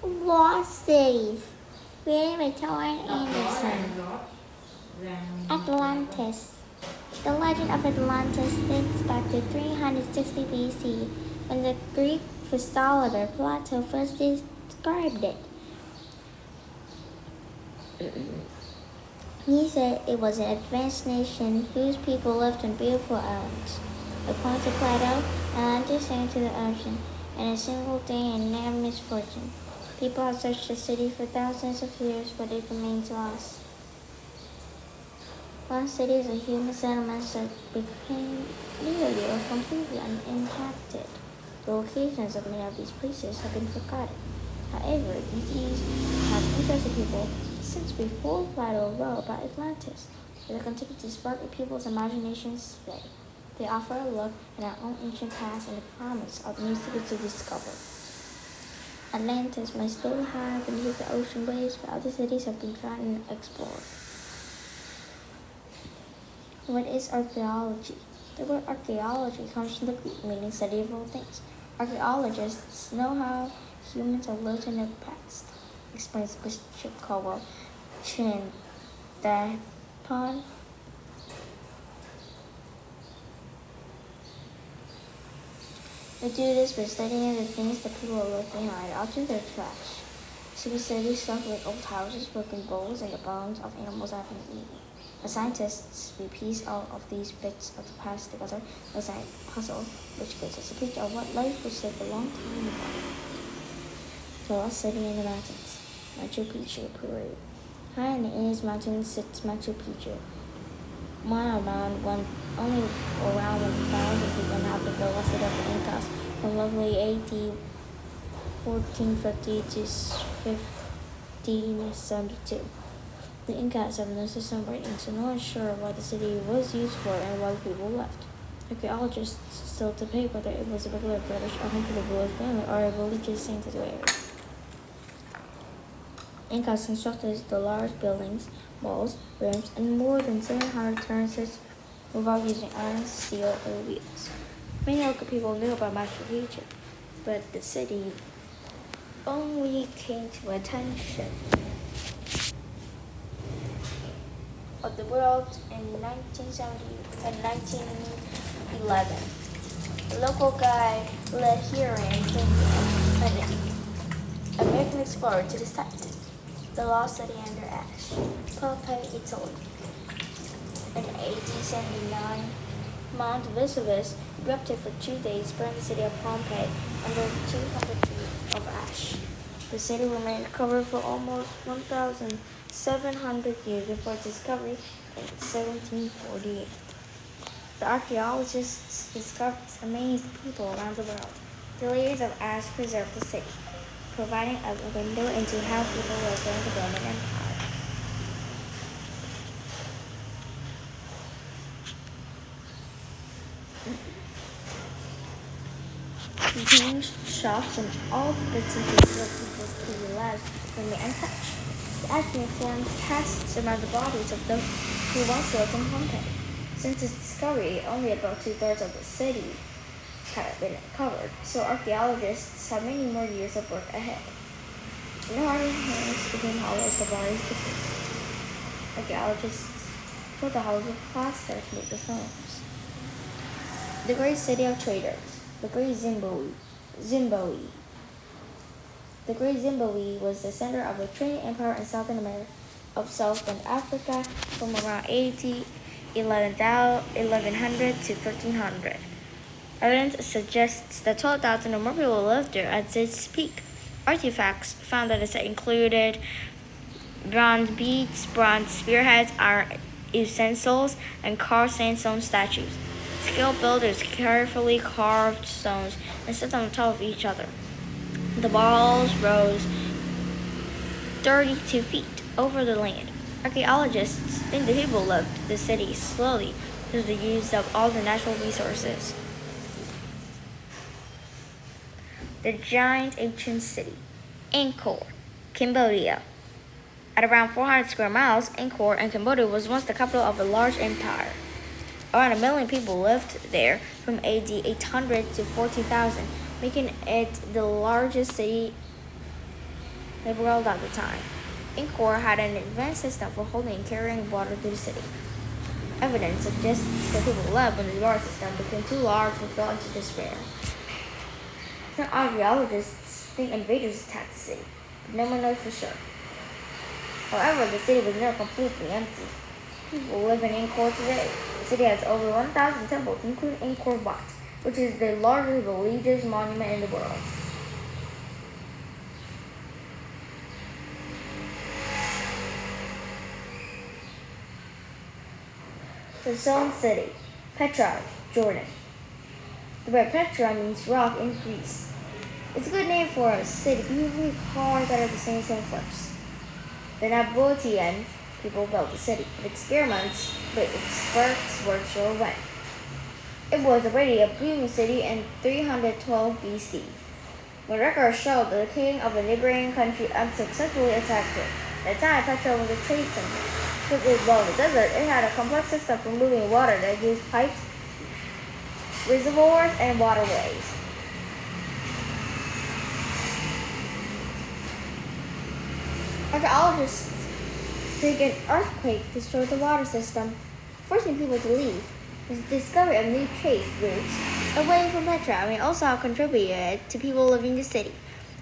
Lost Cities, created by Torren Anderson. Atlantis. The legend of Atlantis dates back to 360 BC, when the Greek philosopher Plato first described it. He said it was an advanced nation whose people lived on beautiful islands. According to Plato, Atlantis sank to the ocean in a single day and near misfortune. People have searched the city for thousands of years, but it remains lost. Lost cities are human settlements that became nearly or completely uninhabited. The locations of many of these places have been forgotten. However, these have interested people since before Plato wrote about Atlantis. They continue to spark the people's imaginations today. They offer a look at our own ancient past and the promise of new secrets to discover. Atlantis may still hide beneath the ocean waves, but other cities have been found and explored. What is archaeology? The word archaeology comes from the Greek meaning study of all things. Archaeologists know how humans have lived in the past, explains Bishop Caldwell Chandapon. They do this by studying the things that people left behind, often their trash. So we study stuff like old houses, broken bowls, and the bones of animals that have been eaten. As scientists, we piece all of these bits of the past together as a puzzle, which gives us a picture of what life was like a long time ago. The lost city in the mountains, Machu Picchu, Peru. High in the Andes Mountains sits Machu Picchu. Only around 1,000 people inhabit the lost city of the Incas from roughly AD 1450 to 1572. The Incas have no system of writing, so no one is sure what the city was used for and why people left. Archaeologists still debate whether it was a regular British or home for the royal family or a religious sanctuary. Incas constructed the large buildings, walls, ramps, and more than 700 terraces without using iron, steel, or wheels. Many local people knew about Machu Picchu, but the city only came to attention of the world in 1911. The local guide led Hiram an American explorer to the site, the lost city under ash, Pompeii, Italy. In 1879, Mount Vesuvius erupted for 2 days, burning the city of Pompeii under 200 feet of ash. The city remained covered for almost 1,700 years before its discovery in 1748. The archaeologists discovered amazed people around the world. The layers of ash preserved the city, providing a window into how people lived during the Roman Empire. Contains shops and all the bits and pieces of people's daily lives remain untouched. The ash formed casts around the bodies of those who once lived in Pompeii. Since its discovery, only about 2/3 of the city had been covered, so archaeologists have many more years of work ahead. No iron hands became hollows the bodies decayed. Archaeologists fill the hollows with plaster to make the films. The great city of traders. The Great Zimbabwe. The Great Zimbabwe was the center of the trading empire in Southern Africa from around AD 1100 to 1300. Evidence suggests that 12,000 or more people lived there at its peak. Artifacts found that the site included bronze beads, bronze spearheads, iron utensils, and carved sandstone statues. Skilled builders carefully carved stones and set them on top of each other. The walls rose 32 feet over the land. Archaeologists think the people left the city slowly because they used up all the natural resources. The giant ancient city, Angkor, Cambodia. At around 400 square miles, Angkor in Cambodia was once the capital of a large empire. Around 1 million people lived there from AD 800 to 14,000, making it the largest city the world at the time. Angkor had an advanced system for holding and carrying water to the city. Evidence suggests that people lived when the water system became too large and fell into despair. Some archaeologists think invaders attacked the city, but no one knows for sure. However, the city was never completely empty. People live in Angkor today. The city has over 1,000 temples, including Angkor Wat, which is the largest religious monument in the world. The Stone City, Petra, Jordan. The word Petra means rock in Greece. It's a good name for a city beautifully carved out of the sandstone cliffs. The Nabatean people built the city, but experiments with its works were sure when. It was already a booming city in 312 BC, when records show that the king of a neighboring country unsuccessfully attacked it. At the time, Petra was a trade center. Because it was well in the desert, it had a complex system for moving water that used pipes, reservoirs, and waterways. Archaeologists think an earthquake destroyed the water system, forcing people to leave. The discovery of new trade routes away from Petra may also have contributed to people leaving the city.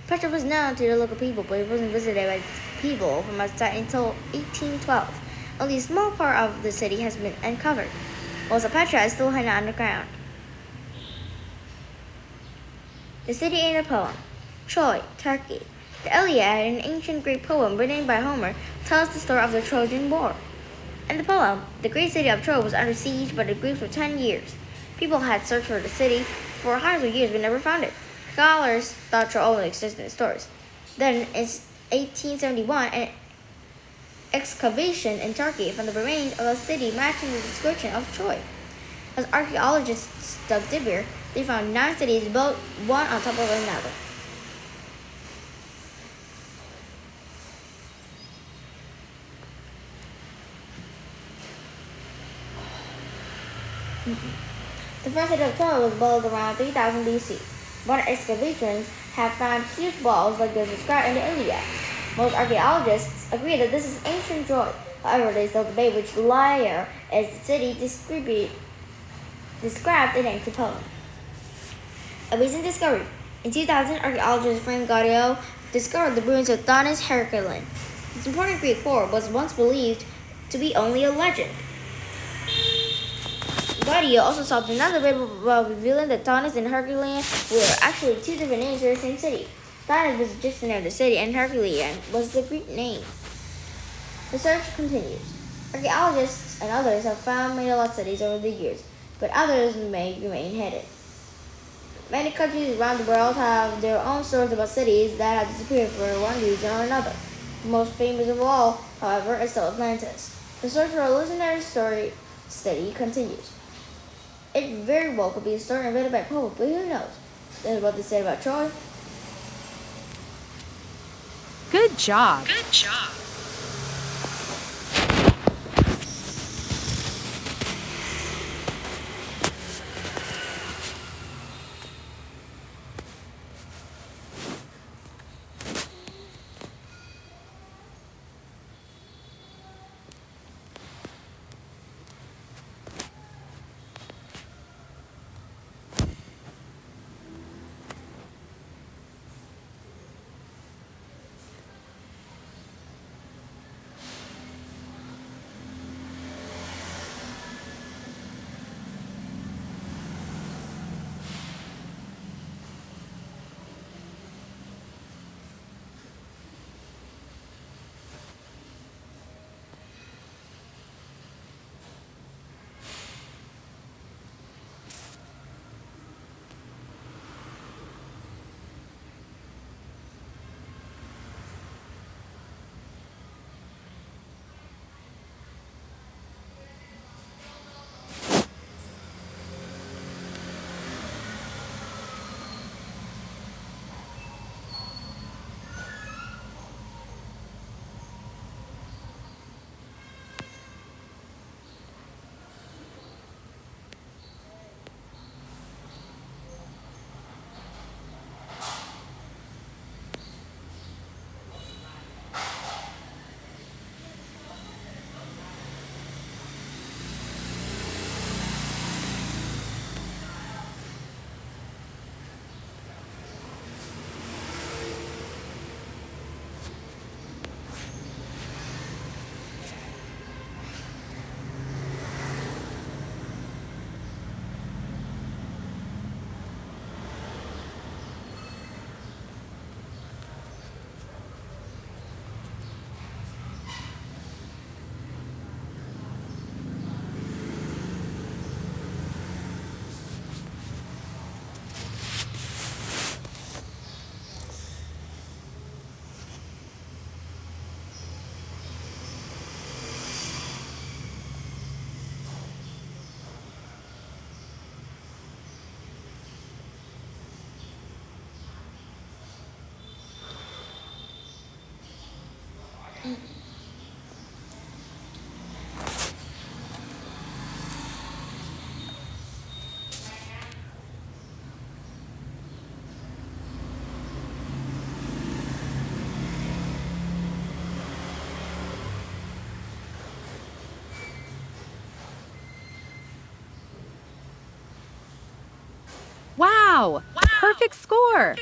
Petra was known to the local people, but it wasn't visited by people from outside until 1812. Only a small part of the city has been uncovered. Most of Petra is still hidden underground. The city in a poem. Troy, Turkey. The Iliad, an ancient Greek poem written by Homer, tells the story of the Trojan War. In the poem, the great city of Troy was under siege by the Greeks for 10 years. People had searched for the city for hundreds of years but never found it. Scholars thought Troy only existed in stories. Then, in 1871, an excavation in Turkey found the remains of a city matching the description of Troy. As archaeologists dug deeper, they found 9 cities built one on top of another. The first city of Troy was built around 3000 BC. Modern excavations have found huge walls like those described in the Iliad. Most archaeologists agree that this is ancient Troy. However, they still debate which layer is the city described in ancient poem. A recent discovery. In 2000, archaeologist Frank Gaudio discovered the ruins of Thonis Herculean. This important Greek fort was once believed to be only a legend. Gaudio also solved another riddle while revealing that Thonis and Herculean were actually 2 different names for the same city. Thonis was just the name of the city, and Herculean was the Greek name. The search continues. Archaeologists and others have found many lost cities over the years, but others may remain hidden. Many countries around the world have their own stories about cities that have disappeared for one reason or another. The most famous of all, however, is still Atlantis. The search for a legendary city continues. It very well could be a story invented by Pope, but who knows? That's what they said about Troy. Good job. Good job. Wow! Perfect score!